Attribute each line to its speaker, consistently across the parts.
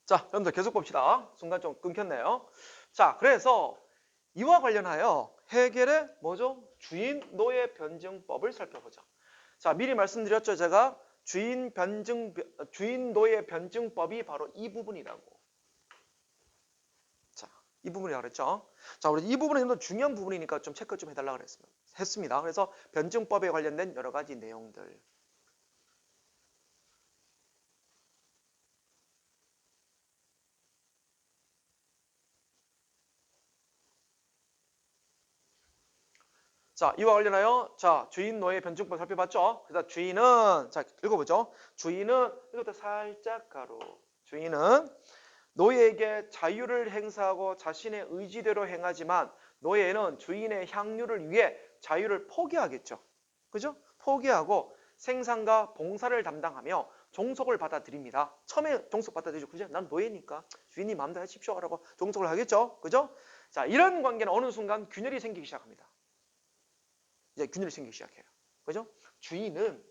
Speaker 1: 자, 여러분들 계속 봅시다. 순간 좀 끊겼네요. 자, 그래서 이와 관련하여 해겔의 뭐죠? 주인 노예 변증법을 살펴보자. 자, 미리 말씀드렸죠. 제가 주인 노예 변증법이 바로 이 부분이라고. 자, 이 부분이라고 그랬죠. 자, 우리 이 부분은 좀 중요한 부분이니까 좀 체크 좀 해달라고 했습니다. 그래서 변증법에 관련된 여러 가지 내용들. 자, 이와 관련하여 자, 주인 노예 변증법 살펴봤죠? 그래서 주인은 자, 읽어보죠. 주인은 이것도 살짝 가로. 주인은 노예에게 자유를 행사하고 자신의 의지대로 행하지만 노예는 주인의 향유를 위해 자유를 포기하겠죠. 그죠? 포기하고 생산과 봉사를 담당하며 종속을 받아들입니다. 처음에 종속 받아들이죠. 그죠? 난 노예니까 주인이 마음대로 하십시오라고 종속을 하겠죠. 그죠? 자, 이런 관계는 어느 순간 균열이 생기기 시작합니다. 이제 균열이 생기기 시작해요. 그죠? 주인은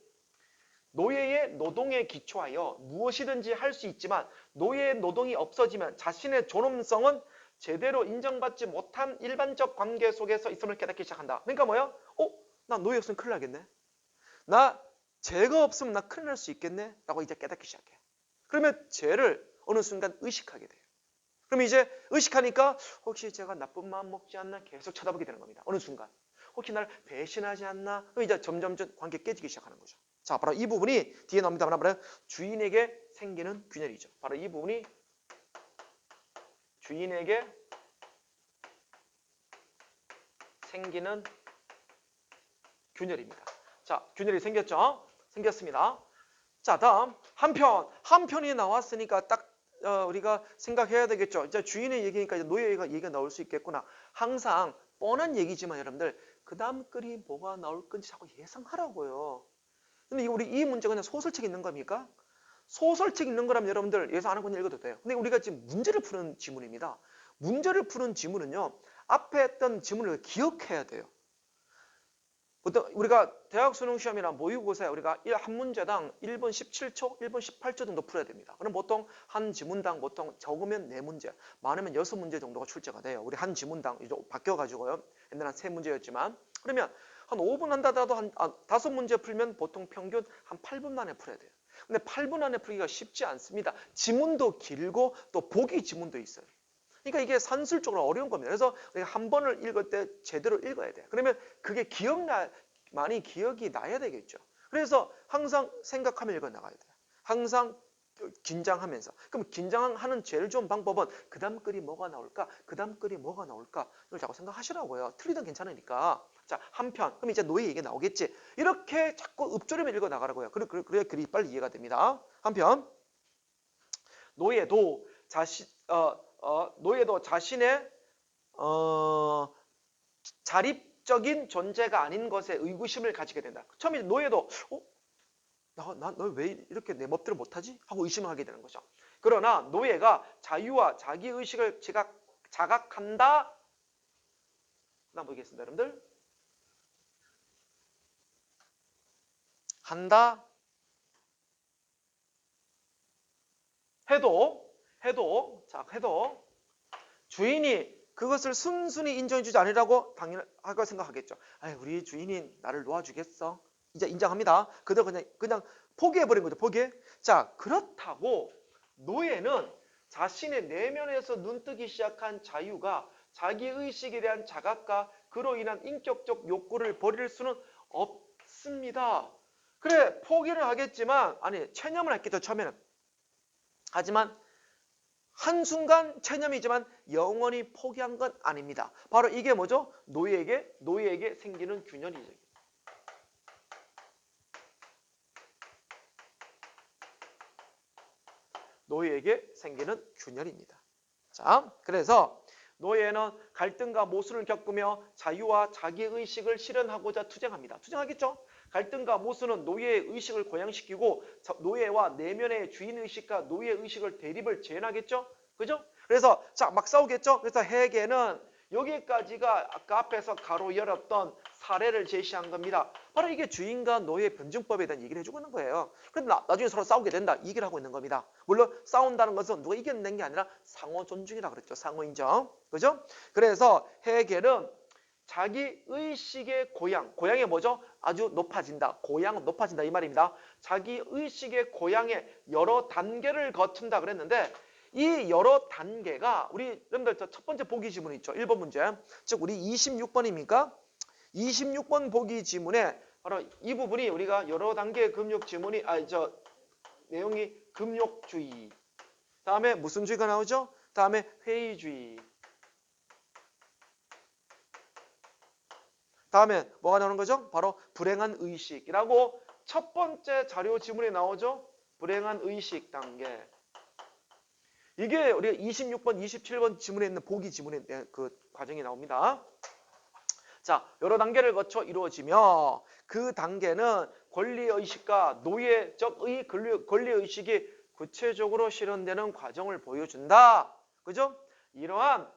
Speaker 1: 노예의 노동에 기초하여 무엇이든지 할 수 있지만 노예의 노동이 없어지면 자신의 존엄성은 제대로 인정받지 못한 일반적 관계 속에서 있음을 깨닫기 시작한다. 그러니까 뭐야? 나 노예 없으면 큰일 나겠네. 나 죄가 없으면 나 큰일 날 수 있겠네? 라고 이제 깨닫기 시작해. 그러면 죄를 어느 순간 의식하게 돼요. 그럼 이제 의식하니까 혹시 제가 나쁜 마음 먹지 않나 계속 쳐다보게 되는 겁니다. 어느 순간. 혹시 나를 배신하지 않나? 그럼 이제 점점 관계 깨지기 시작하는 거죠. 자, 바로 이 부분이 뒤에 나옵니다. 바로 주인에게 생기는 균열이죠. 바로 이 부분이 주인에게 생기는 균열입니다. 자, 균열이 생겼죠? 생겼습니다. 자, 다음 한편이 나왔으니까 딱 우리가 생각해야 되겠죠. 이제 주인의 얘기니까 이제 노예 얘기가 나올 수 있겠구나. 항상 뻔한 얘기지만 여러분들 그 다음 글이 뭐가 나올 건지 자꾸 예상하라고요. 근데 우리 이 문제가 그냥 소설책 읽는 겁니까? 소설책 읽는 거라면 여러분들 예상 안 하고 그냥 읽어도 돼요. 근데 우리가 지금 문제를 푸는 지문입니다. 문제를 푸는 지문은요. 앞에 했던 지문을 기억해야 돼요. 보통 우리가 대학 수능 시험이나 모의고사에 우리가 한 문제당 1분 17초, 1분 18초 정도 풀어야 됩니다. 그럼 보통 한 지문당 보통 적으면 4문제, 많으면 6문제 정도가 출제가 돼요. 우리 한 지문당 이제 바뀌어가지고요. 옛날에 한 3문제였지만 그러면 한 5분 한다더라도 한 5문제 풀면 보통 평균 한 8분 만에 풀어야 돼요. 근데 8분 안에 풀기가 쉽지 않습니다. 지문도 길고 또 보기 지문도 있어요. 그러니까 이게 산술적으로 어려운 겁니다. 그래서 우리가 한 번을 읽을 때 제대로 읽어야 돼요. 그러면 그게 많이 기억이 나야 되겠죠. 그래서 항상 생각하며 읽어 나가야 돼요. 항상 긴장하면서. 그럼 긴장하는 제일 좋은 방법은 그 다음 글이 뭐가 나올까? 그 다음 글이 뭐가 나올까? 이걸 자꾸 생각하시라고요. 틀리든 괜찮으니까. 자, 한편. 그럼 이제 노예 얘기 나오겠지. 이렇게 자꾸 읊조리며 읽어 나가라고요. 그래야 글이 빨리 이해가 됩니다. 한편. 노예도 자신의 자립적인 존재가 아닌 것에 의구심을 가지게 된다. 처음에 노예도 너 왜 이렇게 내 멋대로 못하지? 하고 의심을 하게 되는 거죠. 그러나 노예가 자유와 자기의식을 자각한다. 나 보겠습니다. 여러분들. 한다. 해도 주인이 그것을 순순히 인정해주지 않으라고 당연하고 생각하겠죠. 우리 주인이 나를 놓아주겠어? 이제 인정합니다. 그대로 그냥 포기해버린 거죠. 포기. 자, 그렇다고 노예는 자신의 내면에서 눈뜨기 시작한 자유가 자기의식에 대한 자각과 그로 인한 인격적 욕구를 버릴 수는 없습니다. 그래, 포기를 하겠지만, 체념을 했겠죠, 처음에는. 하지만 한순간 체념이지만 영원히 포기한 건 아닙니다. 바로 이게 뭐죠? 노예에게 생기는 균열이죠. 노예에게 생기는 균열입니다. 자, 그래서 노예는 갈등과 모순을 겪으며 자유와 자기의식을 실현하고자 투쟁합니다. 투쟁하겠죠? 갈등과 모순은 노예의 의식을 고양시키고 노예와 내면의 주인의식과 노예의식을 대립을 재현하겠죠? 그죠? 그래서 자, 막 싸우겠죠? 그래서 해겔은 여기까지가 아까 앞에서 가로 열었던 사례를 제시한 겁니다. 바로 이게 주인과 노예 변증법에 대한 얘기를 해주고 있는 거예요. 그런데 나중에 서로 싸우게 된다. 이 얘기를 하고 있는 겁니다. 물론 싸운다는 것은 누가 이겨낸 게 아니라 상호 존중이라 그랬죠. 상호 인정. 그죠? 그래서 해겔은 자기 의식의 고양이 뭐죠? 아주 높아진다. 고양은 높아진다 이 말입니다. 자기 의식의 고양의 여러 단계를 거친다 그랬는데 이 여러 단계가 우리 여러분들 첫 번째 보기 지문 있죠. 1번 문제. 즉 우리 26번입니까? 26번 보기 지문에 바로 이 부분이 우리가 여러 단계 금욕 지문이 내용이 금욕주의. 다음에 무슨 주의가 나오죠? 다음에 회의주의. 다음에 뭐가 나오는 거죠? 바로 불행한 의식이라고 첫 번째 자료 지문에 나오죠? 불행한 의식 단계. 이게 우리가 26번, 27번 지문에 있는 보기 지문에 그 과정이 나옵니다. 자, 여러 단계를 거쳐 이루어지며 그 단계는 권리의식과 노예적의 권리의식이 구체적으로 실현되는 과정을 보여준다. 그죠? 이러한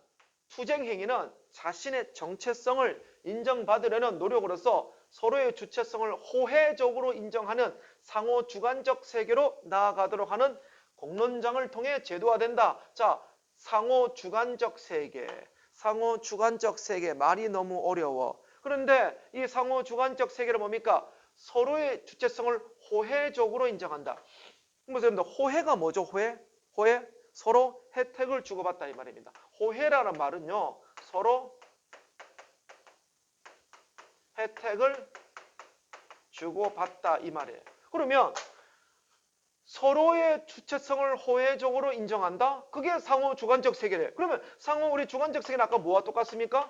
Speaker 1: 투쟁 행위는 자신의 정체성을 인정받으려는 노력으로서 서로의 주체성을 호혜적으로 인정하는 상호 주관적 세계로 나아가도록 하는 공론장을 통해 제도화된다. 자, 상호 주관적 세계. 상호 주관적 세계 말이 너무 어려워. 그런데 이 상호 주관적 세계를 뭡니까? 서로의 주체성을 호혜적으로 인정한다. 여러분들 호혜가 뭐죠? 호혜? 서로 혜택을 주고받다 이 말입니다. 호혜라는 말은요. 서로 혜택을 주고받다 이 말이에요. 그러면 서로의 주체성을 호혜적으로 인정한다? 그게 상호 주관적 세계래. 그러면 상호 우리 주관적 세계는 아까 뭐와 똑같습니까?